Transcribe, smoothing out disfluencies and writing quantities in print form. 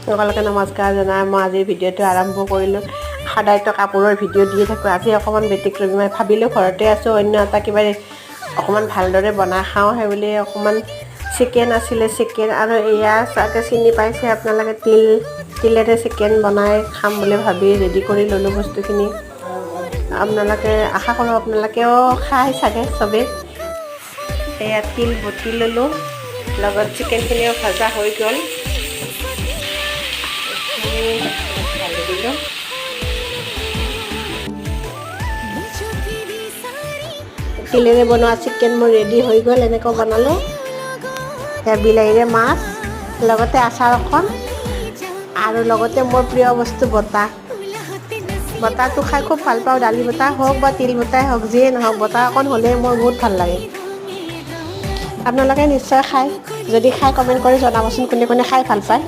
সকলোকে নমস্কাৰ জনাই মই আজিৰ ভিডিঅ'টো আৰম্ভ কৰিলোঁ। সদায়তো কাপোৰৰ ভিডিঅ' দিয়ে থাকোঁ, আজি অকণমান ব্যতিক্ৰমী মই ভাবিলোঁ ঘৰতে আছোঁ, অন্য এটা কিবা অকণমান ভালদৰে বনাই খাওঁ। সেইবুলি অকণমান চিকেন আছিলে, চিকেন আৰু এয়া চাগে চিনি পাইছে আপোনালোকে, তিলেৰে চিকেন বনাই খাম বুলি ভাবি ৰেডি কৰি ল'লোঁ বস্তুখিনি। আপোনালোকে আশা কৰোঁ আপোনালোকেও খাই চাগে চবেই। এয়া তিল বটি ল'লোঁ, লগত চিকেনখিনিও ভজা হৈ গ'ল। ঢালি দিলোঁ। তিলেৰে বনোৱা চিকেন মোৰ ৰেডি হৈ গ'ল। এনেকৈ বনালোঁ। সেয়া বিলাহীৰে মাছ, লগতে আচাৰ অকণ, আৰু লগতে মোৰ প্ৰিয় বস্তু বটা। বটাটো খাই খুব ভাল পাওঁ। দালি বটা হওক বা তিল বটাই হওক, যিয়ে নহওক বটা অকণ হ'লে মোৰ বহুত ভাল লাগে। আপোনালোকে নিশ্চয় খায়, যদি খাই কমেণ্ট কৰি জনাবচোন কোনে কোনে খাই ভাল পায়।